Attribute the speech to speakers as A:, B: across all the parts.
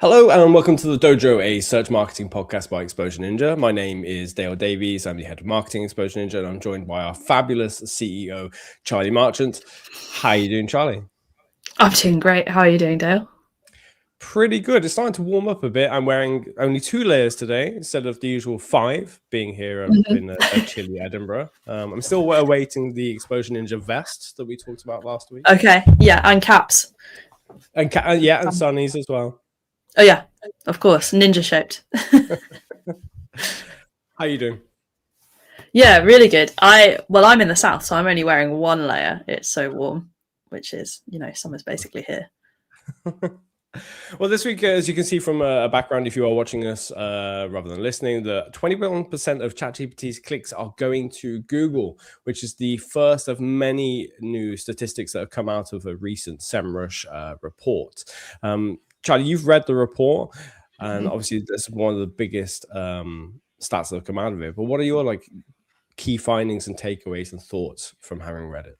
A: Hello and welcome to the Dojo, a search marketing podcast by Exposure Ninja. My name is Dale Davies. I'm the head of marketing at Exposure Ninja, and I'm joined by our fabulous CEO, Charlie Marchant. How are you doing, Charlie?
B: I'm doing great. How are you doing, Dale?
A: Pretty good. It's starting to warm up a bit. I'm wearing only 2 layers today instead of the usual 5, being here in a chilly Edinburgh. I'm still awaiting the Exposure Ninja vest that we talked about last week.
B: Okay, yeah, and caps.
A: And and sunnies as well.
B: Oh yeah, of course, ninja shaped.
A: How are you doing?
B: Yeah, really good. I'm in the south, so I'm only wearing one layer. It's so warm, which is, summer's basically here.
A: Well, this week, as you can see from a background, if you are watching us rather than listening, that 21% of ChatGPT's clicks are going to Google, which is the first of many new statistics that have come out of a recent Semrush report. Charlie, you've read the report, and obviously that's one of the biggest stats that have come out of it. But what are your key findings and takeaways and thoughts from having read it?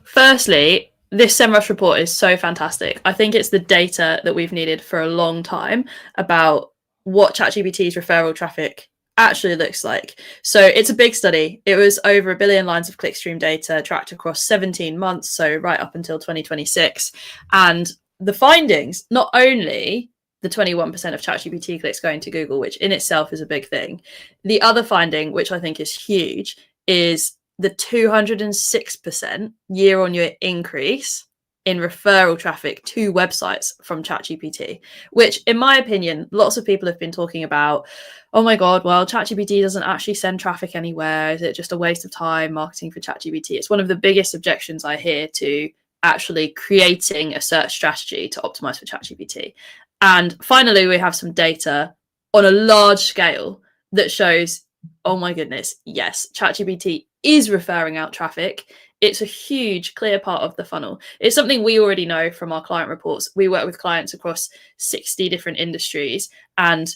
B: Firstly, this Semrush report is so fantastic. I think it's the data that we've needed for a long time about what ChatGPT's referral traffic actually looks like. So it's a big study. It was over 1 billion lines of clickstream data tracked across 17 months, so right up until 2026. And the findings, not only the 21% of ChatGPT clicks going to Google, which in itself is a big thing. The other finding, which I think is huge, is the 206% year-on-year increase in referral traffic to websites from ChatGPT, which in my opinion, lots of people have been talking about, oh my God, well, ChatGPT doesn't actually send traffic anywhere. Is it just a waste of time marketing for ChatGPT? It's one of the biggest objections I hear to actually creating a search strategy to optimize for ChatGPT. And finally, we have some data on a large scale that shows, oh my goodness, yes, ChatGPT is referring out traffic. It's a huge, clear part of the funnel. It's something we already know from our client reports. We work with clients across 60 different industries, and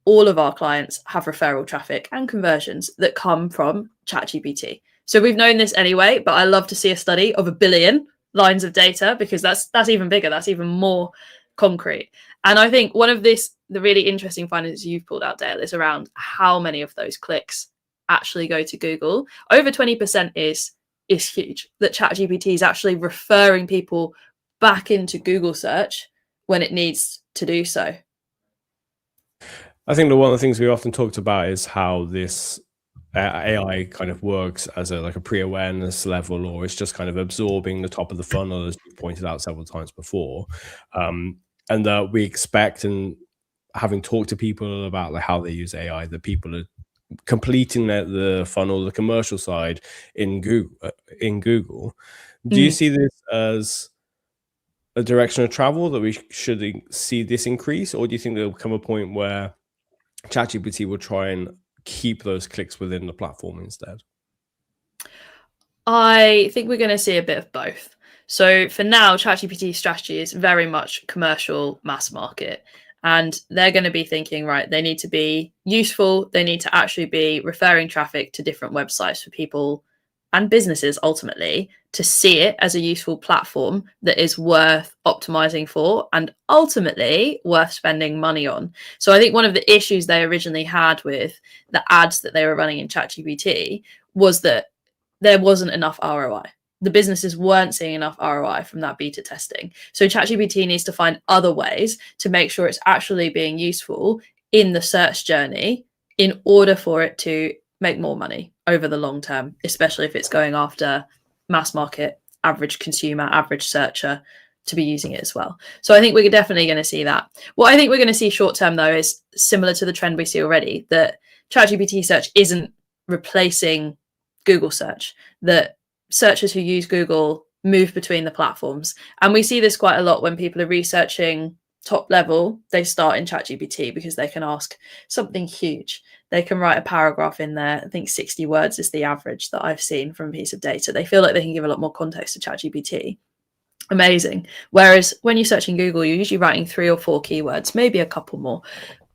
B: all of our clients have referral traffic and conversions that come from ChatGPT. So we've known this anyway, but I love to see a study of 1 billion lines of data, because that's even bigger. That's even more concrete. And I think one of the really interesting findings you've pulled out, Dale, is around how many of those clicks actually go to Google. Over 20% is huge, that ChatGPT is actually referring people back into Google search when it needs to do so.
A: I think one of the things we often talked about is how this AI kind of works as a pre-awareness level, or it's just kind of absorbing the top of the funnel, as you've pointed out several times before. And that we expect, and having talked to people about how they use AI, that people are completing the funnel, the commercial side in Google. Do you see this as a direction of travel that we should see this increase, or do you think there'll come a point where ChatGPT will try and keep those clicks within the platform instead?
B: I think we're going to see a bit of both. So for now, ChatGPT's strategy is very much commercial, mass market. And they're going to be thinking, right, they need to be useful. They need to actually be referring traffic to different websites for people and businesses ultimately to see it as a useful platform that is worth optimizing for and ultimately worth spending money on. So I think one of the issues they originally had with the ads that they were running in ChatGPT was that there wasn't enough ROI. The businesses weren't seeing enough ROI from that beta testing. So ChatGPT needs to find other ways to make sure it's actually being useful in the search journey in order for it to make more money over the long term, especially if it's going after mass market, average consumer, average searcher to be using it as well. So I think we're definitely going to see that. What I think we're going to see short term, though, is similar to the trend we see already, that ChatGPT search isn't replacing Google search, that searchers who use Google move between the platforms. And we see this quite a lot when people are researching top level. They start in ChatGPT because they can ask something huge. They can write a paragraph in there. I think 60 words is the average that I've seen from a piece of data. They feel like they can give a lot more context to ChatGPT. Amazing. Whereas when you're searching Google, you're usually writing 3 or 4 keywords, maybe a couple more,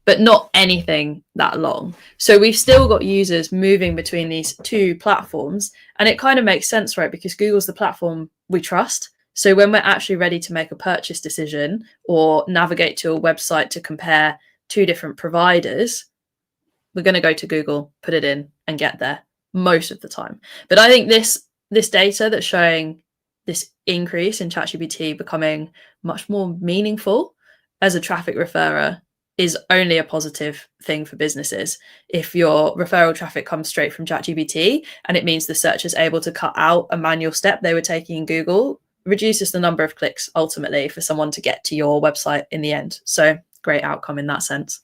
B: but not anything that long. So we've still got users moving between these two platforms, and it kind of makes sense, right? Because Google's the platform we trust. So when we're actually ready to make a purchase decision or navigate to a website to compare two different providers, we're going to go to Google, put it in, and get there most of the time. But I think this data that's showing this increase in ChatGPT becoming much more meaningful as a traffic referrer is only a positive thing for businesses. If your referral traffic comes straight from ChatGPT and it means the searcher is able to cut out a manual step they were taking in Google, reduces the number of clicks ultimately for someone to get to your website in the end. So great outcome in that sense.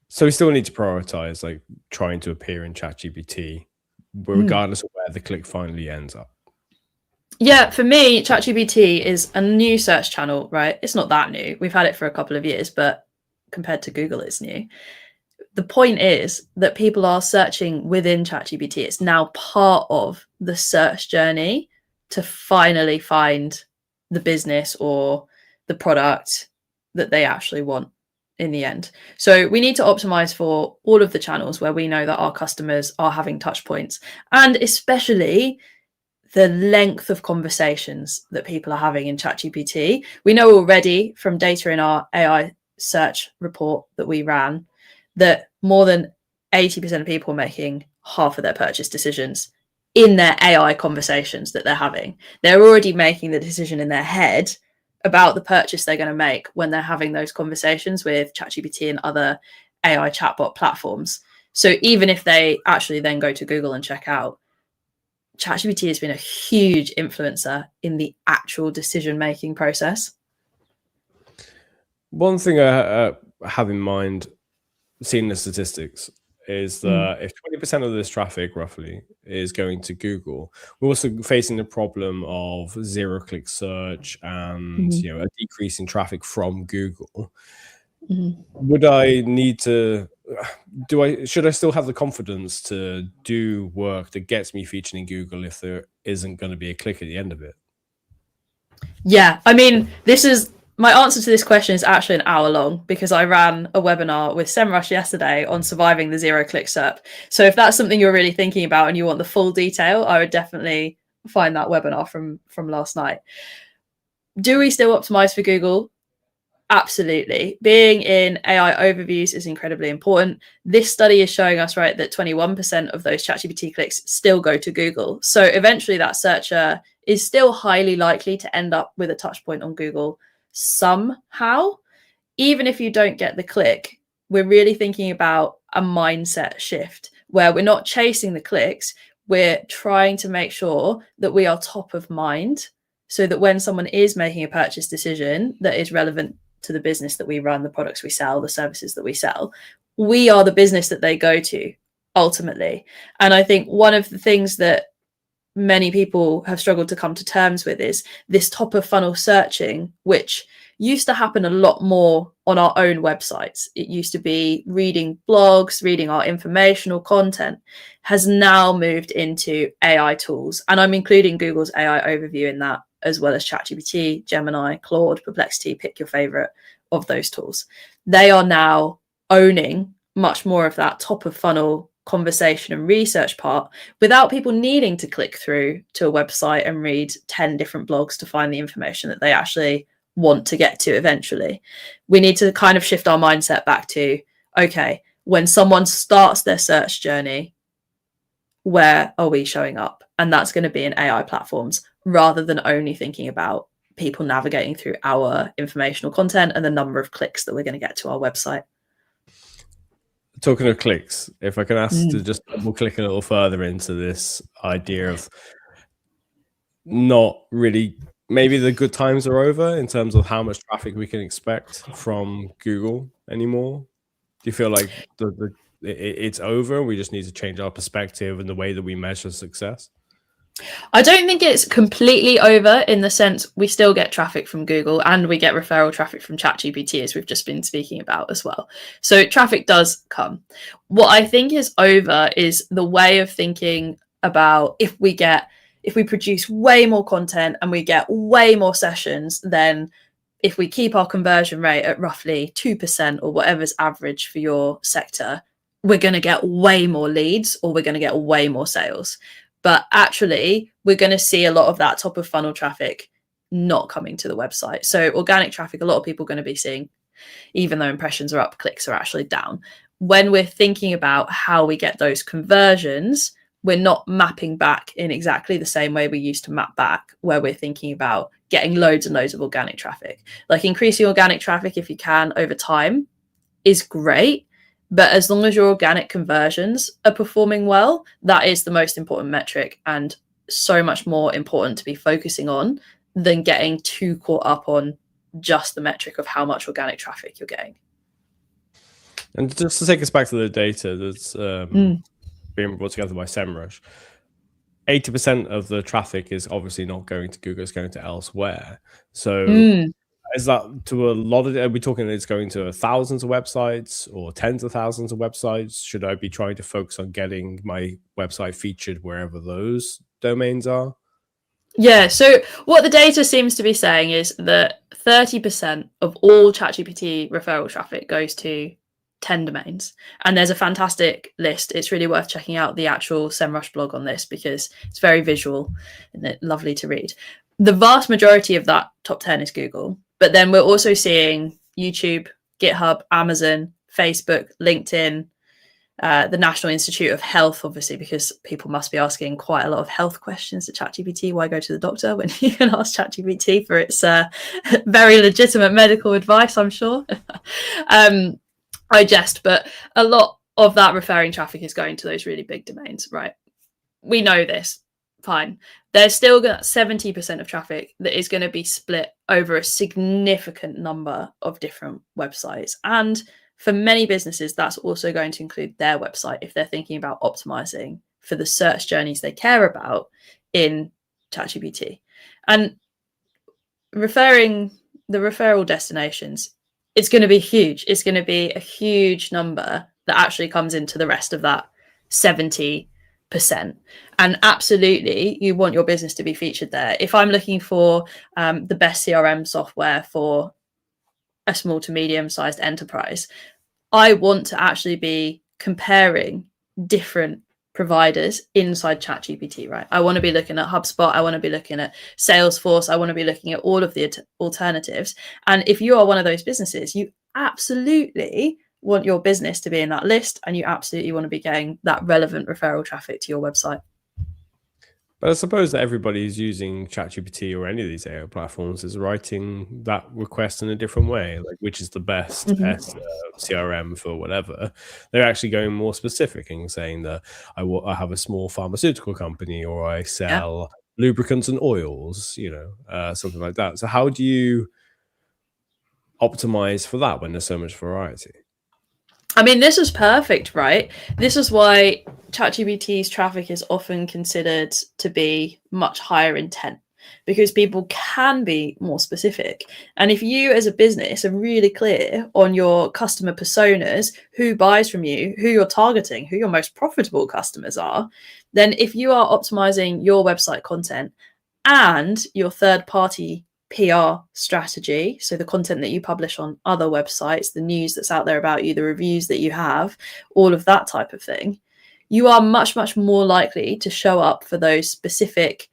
A: So we still need to prioritize like trying to appear in ChatGPT, regardless of where the click finally ends up.
B: Yeah, for me, ChatGPT is a new search channel, right? It's not that new. We've had it for a couple of years, but compared to Google, it's new. The point is that people are searching within ChatGPT. It's now part of the search journey to finally find the business or the product that they actually want in the end. So we need to optimize for all of the channels where we know that our customers are having touch points, and especially the length of conversations that people are having in ChatGPT. We know already from data in our AI search report that we ran that more than 80% of people are making half of their purchase decisions in their AI conversations that they're having. They're already making the decision in their head about the purchase they're going to make when they're having those conversations with ChatGPT and other AI chatbot platforms. So even if they actually then go to Google and check out, ChatGPT has been a huge influencer in the actual decision-making process.
A: One thing I have in mind, seeing the statistics, is that if 20% of this traffic roughly is going to Google, we're also facing the problem of zero-click search and a decrease in traffic from Google. Would I need to should I still have the confidence to do work that gets me featured in Google if there isn't going to be a click at the end of it?
B: Yeah, I mean, my answer to this question is actually an hour long because I ran a webinar with Semrush yesterday on surviving the zero-click SERP. So if that's something you're really thinking about and you want the full detail, I would definitely find that webinar from last night. Do we still optimize for Google? Absolutely. Being in AI overviews is incredibly important. This study is showing us, right, that 21% of those ChatGPT clicks still go to Google. So eventually that searcher is still highly likely to end up with a touch point on Google somehow. Even if you don't get the click, we're really thinking about a mindset shift where we're not chasing the clicks. We're trying to make sure that we are top of mind so that when someone is making a purchase decision that is relevant to the business that we run, the products we sell, the services that we sell, we are the business that they go to ultimately. And I think one of the things that many people have struggled to come to terms with is this top of funnel searching, which used to happen a lot more on our own websites. It used to be reading blogs, reading our informational content, has now moved into AI tools. And I'm including Google's AI overview in that, as well as ChatGPT, Gemini, Claude, Perplexity, pick your favorite of those tools. They are now owning much more of that top of funnel conversation and research part without people needing to click through to a website and read 10 different blogs to find the information that they actually want to get to eventually. We need to kind of shift our mindset back to, okay, when someone starts their search journey, where are we showing up? And that's going to be in AI platforms rather than only thinking about people navigating through our informational content and the number of clicks that we're going to get to our website.
A: Talking of clicks, if I can ask to just double click a little further into this idea of not really, maybe the good times are over in terms of how much traffic we can expect from Google anymore. Do you feel like it's over? We just need to change our perspective and the way that we measure success?
B: I don't think it's completely over in the sense we still get traffic from Google and we get referral traffic from ChatGPT, as we've just been speaking about as well. So traffic does come. What I think is over is the way of thinking about if we produce way more content and we get way more sessions, then if we keep our conversion rate at roughly 2% or whatever's average for your sector, we're going to get way more leads or we're going to get way more sales. But actually, we're going to see a lot of that top of funnel traffic not coming to the website. So organic traffic, a lot of people are going to be seeing, even though impressions are up, clicks are actually down. When we're thinking about how we get those conversions, we're not mapping back in exactly the same way we used to map back, where we're thinking about getting loads and loads of organic traffic. Like increasing organic traffic, if you can, over time is great. But as long as your organic conversions are performing well, that is the most important metric, and so much more important to be focusing on than getting too caught up on just the metric of how much organic traffic you're getting.
A: And just to take us back to the data that's being brought together by Semrush, 80% of the traffic is obviously not going to Google, it's going to elsewhere. So is that to a lot of, are we talking it's going to thousands of websites or tens of thousands of websites? Should I be trying to focus on getting my website featured wherever those domains are?
B: Yeah, so what the data seems to be saying is that 30% of all ChatGPT referral traffic goes to 10 domains. And there's a fantastic list. It's really worth checking out the actual Semrush blog on this because it's very visual and lovely to read. The vast majority of that top 10 is Google. But then we're also seeing YouTube, GitHub, Amazon, Facebook, LinkedIn, the National Institute of Health, obviously, because people must be asking quite a lot of health questions to ChatGPT. Why go to the doctor when you can ask ChatGPT for its very legitimate medical advice, I'm sure. I jest, but a lot of that referring traffic is going to those really big domains, right? We know this, fine. There's still 70% of traffic that is going to be split over a significant number of different websites. And for many businesses, that's also going to include their website if they're thinking about optimizing for the search journeys they care about in ChatGPT. And the referral destinations, it's going to be huge. It's going to be a huge number that actually comes into the rest of that 70%. And absolutely, you want your business to be featured there. If I'm looking for the best CRM software for a small to medium-sized enterprise, I want to actually be comparing different providers inside ChatGPT, right? I want to be looking at HubSpot. I want to be looking at Salesforce. I want to be looking at all of the alternatives. And if you are one of those businesses, you absolutely want your business to be in that list, and you absolutely want to be getting that relevant referral traffic to your website.
A: But I suppose that everybody who's using ChatGPT or any of these AI platforms is writing that request in a different way, like which is the best CRM for whatever. They're actually going more specific and saying that I have a small pharmaceutical company, or I sell lubricants and oils, something like that. So how do you optimize for that when there's so much variety?
B: I mean, this is perfect, right? This is why ChatGPT's traffic is often considered to be much higher intent, because people can be more specific. And if you as a business are really clear on your customer personas, who buys from you, who you're targeting, who your most profitable customers are, then if you are optimizing your website content and your third-party PR strategy, so the content that you publish on other websites, the news that's out there about you, the reviews that you have, all of that type of thing, you are much, much more likely to show up for those specific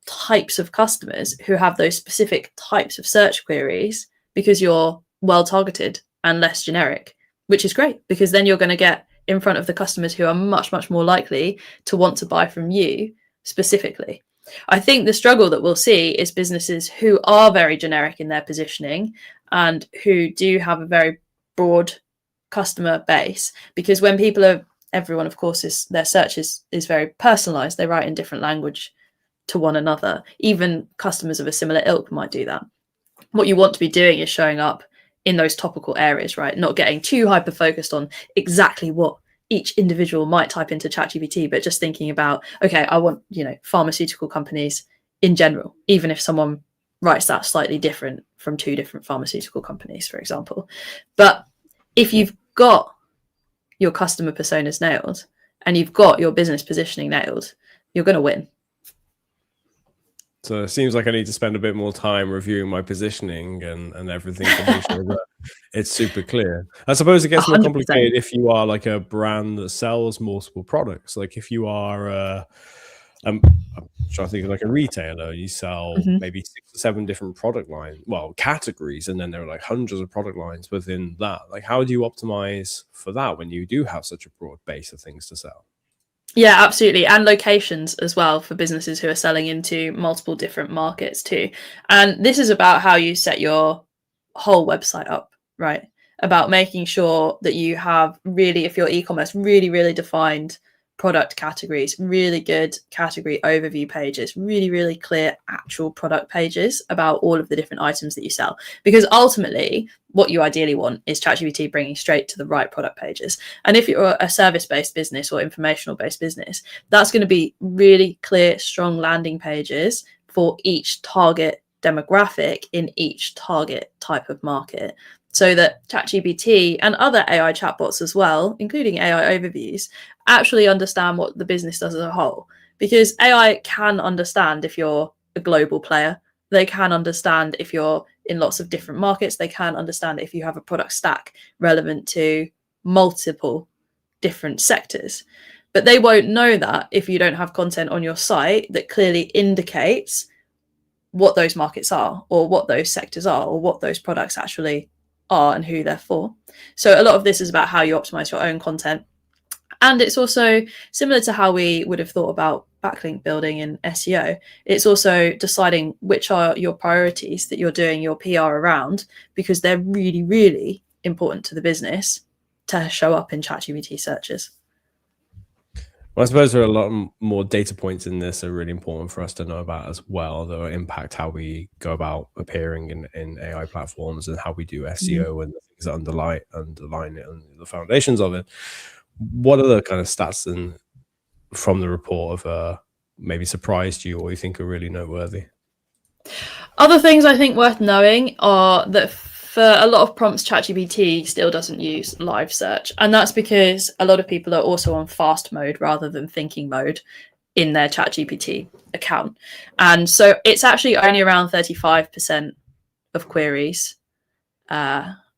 B: types of customers who have those specific types of search queries, because you're well targeted and less generic, which is great, because then you're going to get in front of the customers who are much, much more likely to want to buy from you specifically. I think the struggle that we'll see is businesses who are very generic in their positioning and who do have a very broad customer base, because when people are, everyone, of course, their search is very personalized. They write in different language to one another. Even customers of a similar ilk might do that. What you want to be doing is showing up in those topical areas, right? Not getting too hyper focused on exactly what each individual might type into ChatGPT, but just thinking about, okay, I want, pharmaceutical companies in general, even if someone writes that slightly different from two different pharmaceutical companies, for example. But if you've got your customer personas nailed and you've got your business positioning nailed, you're going to win.
A: So it seems like I need to spend a bit more time reviewing my positioning and everything to make sure that it's super clear. I suppose it gets more
B: 100%.
A: complicated if you are like a brand that sells multiple products. Like if you are I'm trying to think of like a retailer. You sell maybe 6 or 7 different product lines, well, categories, and then there are like hundreds of product lines within that. Like, how do you optimize for that when you do have such a broad base of things to sell?
B: Yeah, absolutely. And locations as well for businesses who are selling into multiple different markets too. And this is about how you set your whole website up, right? About making sure that you have really, if you're e-commerce, really, really defined product categories, really good category overview pages, really, really clear actual product pages about all of the different items that you sell. Because ultimately, what you ideally want is ChatGPT bringing straight to the right product pages. And if you're a service-based business or informational-based business, that's going to be really clear, strong landing pages for each target demographic in each target type of market, so that ChatGPT and other AI chatbots as well, including AI overviews, actually understand what the business does as a whole. Because AI can understand if you're a global player, they can understand if you're in lots of different markets, they can understand if you have a product stack relevant to multiple different sectors. But they won't know that if you don't have content on your site that clearly indicates what those markets are, or what those sectors are, or what those products actually are and who they're for. So a lot of this is about how you optimize your own content. And it's also similar to how we would have thought about backlink building in SEO. It's also deciding which are your priorities that you're doing your PR around, because they're really, really important to the business to show up in ChatGPT searches.
A: Well, I suppose there are a lot more data points in this that are really important for us to know about as well, that will impact how we go about appearing in AI platforms and how we do SEO and the things that underline it and the foundations of it. What are the kind of stats from the report of maybe surprised you or you think are really noteworthy?
B: Other things I think worth knowing are that for a lot of prompts, ChatGPT still doesn't use live search. And that's because a lot of people are also on fast mode rather than thinking mode in their ChatGPT account. And so it's actually only around 35% of queries,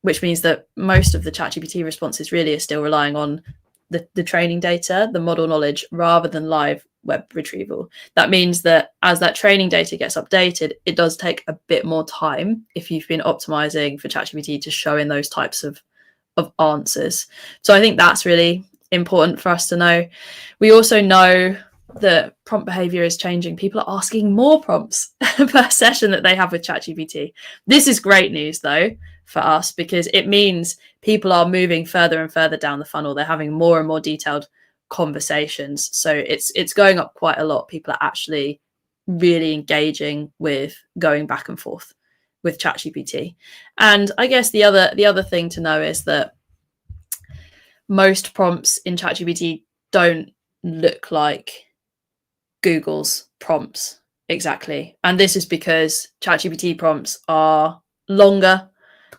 B: which means that most of the ChatGPT responses really are still relying on the training data, the model knowledge, rather than live web retrieval. That means that as that training data gets updated, it does take a bit more time if you've been optimizing for ChatGPT to show in those types of answers. So I think that's really important for us to know. We also know that prompt behavior is changing. People are asking more prompts per session that they have with ChatGPT. This is great news, though, for us, because it means people are moving further and further down the funnel. They're having more and more detailed conversations. So it's going up quite a lot. People are actually really engaging with going back and forth with ChatGPT. And I guess the other thing to know is that most prompts in ChatGPT don't look like Google's prompts exactly. And this is because ChatGPT prompts are longer,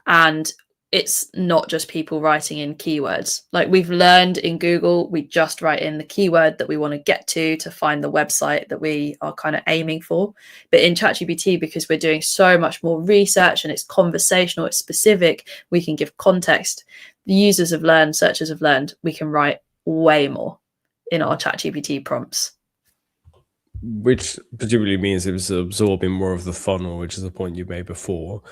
B: and it's not just people writing in keywords. Like we've learned in Google, we just write in the keyword that we want to get to find the website that we are kind of aiming for. But in ChatGPT, because we're doing so much more research and it's conversational, it's specific, we can give context. The users have learned, searchers have learned, we can write way more in our ChatGPT prompts.
A: Which presumably means it was absorbing more of the funnel, which is the point you made before.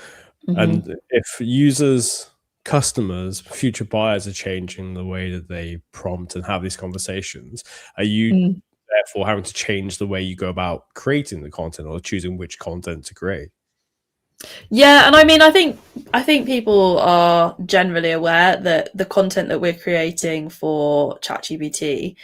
A: And if users, customers, future buyers are changing the way that they prompt and have these conversations, are you therefore having to change the way you go about creating the content or choosing which content to create?
B: Yeah, and I mean, I think people are generally aware that the content that we're creating for ChatGPT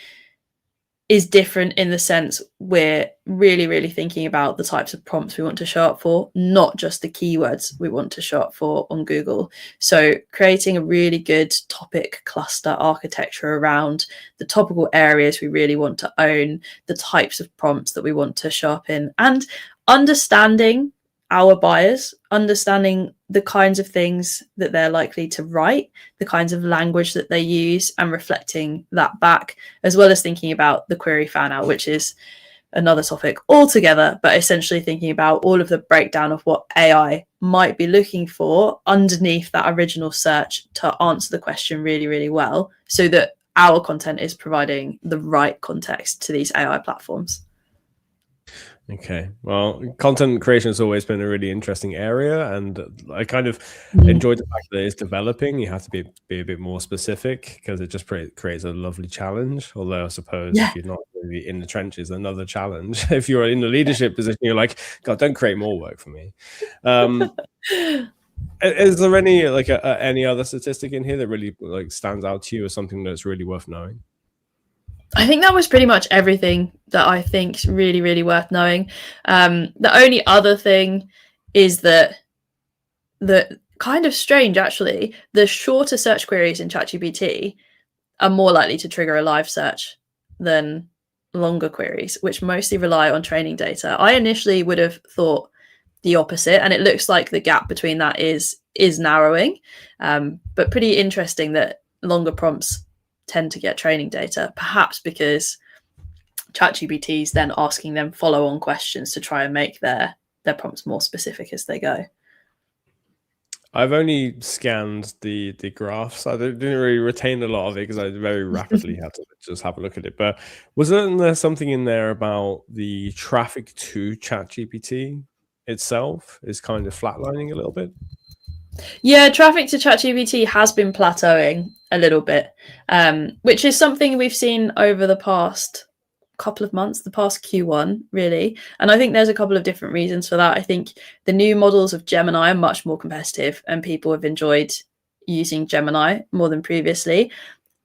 B: is different in the sense we're really, really thinking about the types of prompts we want to show up for, not just the keywords we want to show up for on Google. So creating a really good topic cluster architecture around the topical areas we really want to own, the types of prompts that we want to show up in, and understanding our buyers, understanding the kinds of things that they're likely to write, the kinds of language that they use, and reflecting that back, as well as thinking about the query fan out, which is another topic altogether, but essentially thinking about all of the breakdown of what AI might be looking for underneath that original search to answer the question really, really well, so that our content is providing the right context to these AI platforms.
A: Okay. Well, content creation has always been a really interesting area, and I kind of
B: Mm.
A: enjoyed the fact that it's developing. You have to be a bit more specific because it just creates a lovely challenge. Although I suppose
B: Yeah.
A: if you're not really in the trenches, another challenge. If you're in the leadership position, you're like, God, don't create more work for me. Um, is there any like any other statistic in here that really like stands out to you as something that's really worth knowing?
B: I think that was pretty much everything that I think is really, really worth knowing. The only other thing is that the kind of strange, actually, the shorter search queries in ChatGPT are more likely to trigger a live search than longer queries, which mostly rely on training data. I initially would have thought the opposite, and it looks like the gap between that is narrowing. But pretty interesting that longer prompts tend to get training data, perhaps because ChatGPT is then asking them follow-on questions to try and make their prompts more specific as they go.
A: I've only scanned the graphs. I didn't really retain a lot of it because I very rapidly had to just have a look at it. But wasn't there something in there about the traffic to ChatGPT itself is kind of flatlining a little bit?
B: Yeah, traffic to ChatGPT has been plateauing a little bit, which is something we've seen over the past couple of months, the past Q1, really. And I think there's a couple of different reasons for that. I think the new models of Gemini are much more competitive, and people have enjoyed using Gemini more than previously.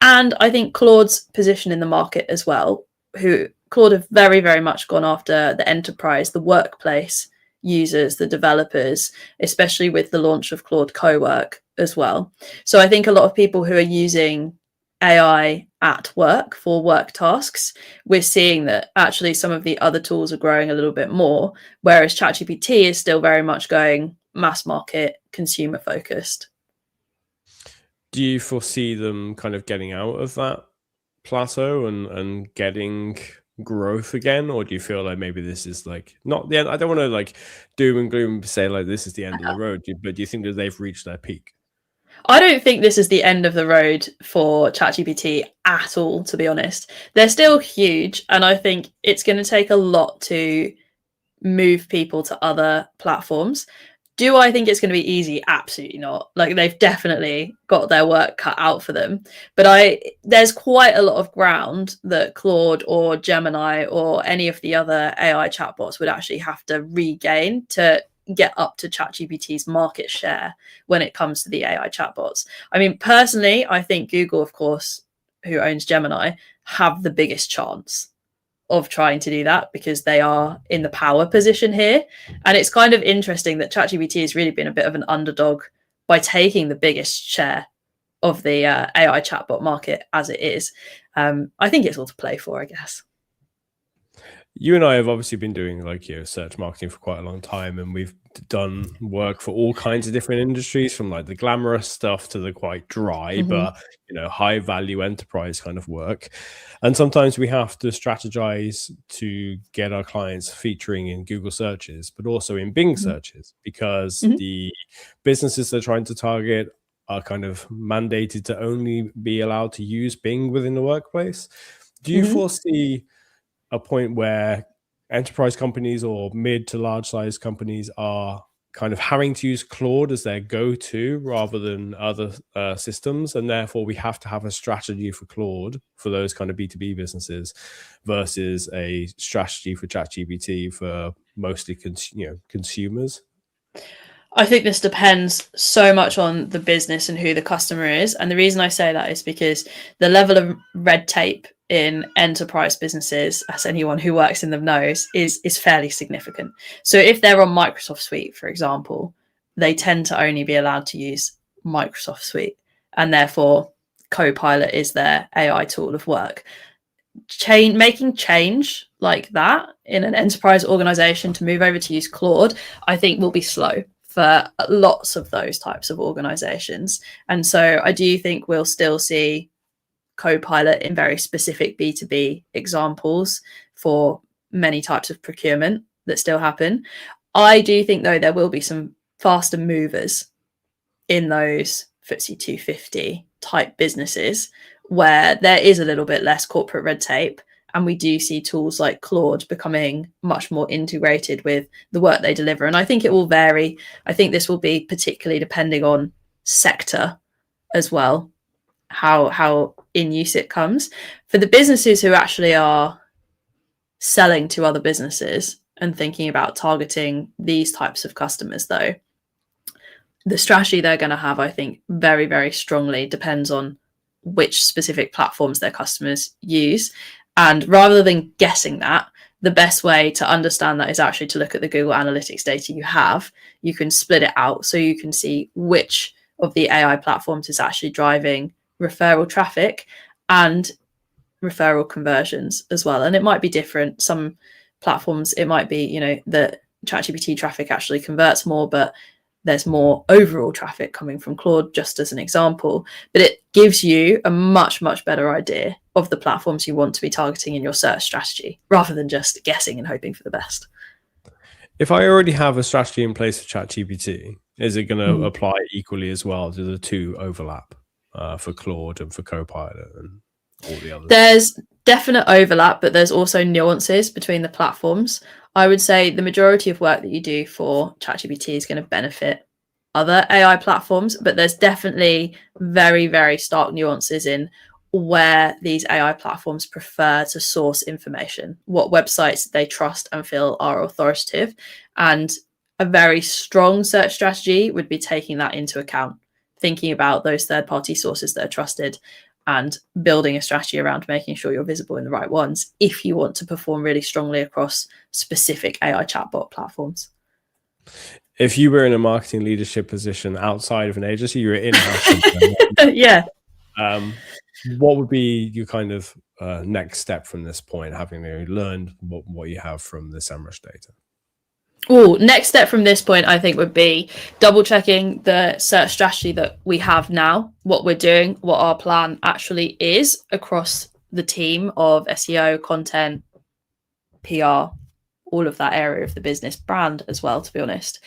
B: And I think Claude's position in the market as well, who Claude have very, very much gone after the enterprise, the workplace users, the developers, especially with the launch of Claude Cowork as well. So I think a lot of people who are using AI at work for work tasks, we're seeing that actually some of the other tools are growing a little bit more, whereas ChatGPT is still very much going mass market, consumer focused.
A: Do you foresee them kind of getting out of that plateau and getting growth again, or do you feel like maybe this is like not the end? I don't want to like doom and gloom say like this is the end of the road, but do you think that they've reached their peak?
B: I don't think this is the end of the road for ChatGPT at all, to be honest. They're still huge, and I think it's going to take a lot to move people to other platforms. Do I think it's going to be easy? Absolutely not. Like they've definitely got their work cut out for them. But there's quite a lot of ground that Claude or Gemini or any of the other AI chatbots would actually have to regain to get up to ChatGPT's market share when it comes to the AI chatbots. I mean, personally, I think Google, of course, who owns Gemini, have the biggest chance of trying to do that because they are in the power position here. And it's kind of interesting that ChatGPT has really been a bit of an underdog by taking the biggest share of the AI chatbot market as it is. I think it's all to play for, I guess.
A: You and I have obviously been doing like search marketing for quite a long time, and we've done work for all kinds of different industries, from like the glamorous stuff to the quite dry
B: Mm-hmm.
A: but high value enterprise kind of work. And sometimes we have to strategize to get our clients featuring in Google searches, but also in Bing searches, because
B: Mm-hmm.
A: the businesses they're trying to target are kind of mandated to only be allowed to use Bing within the workplace. Do you
B: Mm-hmm.
A: foresee a point where enterprise companies or mid to large size companies are kind of having to use Claude as their go-to rather than other systems, and therefore we have to have a strategy for Claude for those kind of B2B businesses versus a strategy for ChatGPT for mostly consumers?
B: I think this depends so much on the business and who the customer is. And the reason I say that is because the level of red tape in enterprise businesses, as anyone who works in them knows, is fairly significant. So if they're on Microsoft Suite, for example, they tend to only be allowed to use Microsoft Suite. And therefore, Copilot is their AI tool of work. Making change like that in an enterprise organization to move over to use Claude, I think will be slow for lots of those types of organizations. And so I do think we'll still see Copilot in very specific B2B examples for many types of procurement that still happen. I do think, though, there will be some faster movers in those FTSE 250 type businesses where there is a little bit less corporate red tape And we do see tools like Claude becoming much more integrated with the work they deliver. And I think it will vary. I think this will be particularly depending on sector as well, how in use it comes. For the businesses who actually are selling to other businesses and thinking about targeting these types of customers, though, the strategy they're going to have, I think, very, very strongly depends on which specific platforms their customers use. And rather than guessing that, the best way to understand that is actually to look at the Google Analytics data you have. You can split it out so you can see which of the AI platforms is actually driving referral traffic and referral conversions as well. And it might be different. Some platforms, it might be, that ChatGPT traffic actually converts more, but there's more overall traffic coming from Claude, just as an example. But it gives you a much, much better idea of the platforms you want to be targeting in your search strategy, rather than just guessing and hoping for the best.
A: If I already have a strategy in place for ChatGPT, is it going to apply equally as well? Do the two overlap for Claude and for Copilot and all the others?
B: There's definite overlap, but there's also nuances between the platforms. I would say the majority of work that you do for ChatGPT is going to benefit other AI platforms, but there's definitely very, very stark nuances in where these AI platforms prefer to source information, what websites they trust and feel are authoritative. And a very strong search strategy would be taking that into account, thinking about those third-party sources that are trusted and building a strategy around making sure you're visible in the right ones if you want to perform really strongly across specific AI chatbot platforms.
A: If you were in a marketing leadership position outside of an agency, you were in-house.
B: Yeah.
A: What would be your kind of next step from this point, having learned what you have from the Semrush data?
B: Next step from this point, I think, would be double checking the search strategy that we have now, what we're doing, what our plan actually is across the team of SEO, content, PR, all of that area of the business, brand as well, to be honest,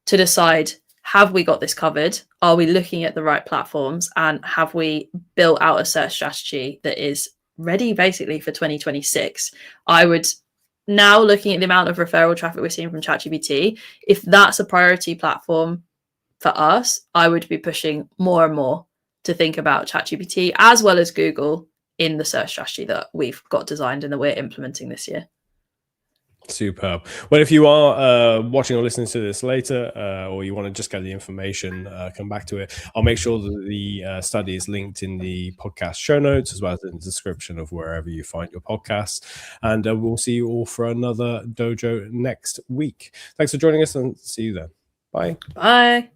B: to decide, have we got this covered? Are we looking at the right platforms? And have we built out a search strategy that is ready basically for 2026? I would, now looking at the amount of referral traffic we're seeing from ChatGPT, if that's a priority platform for us, I would be pushing more and more to think about ChatGPT as well as Google in the search strategy that we've got designed and that we're implementing this year.
A: Superb. Well, if you are watching or listening to this later, or you want to just get the information, come back to it. I'll make sure that the study is linked in the podcast show notes, as well as in the description of wherever you find your podcasts. And we'll see you all for another dojo next week. Thanks for joining us, and see you then. Bye.
B: Bye.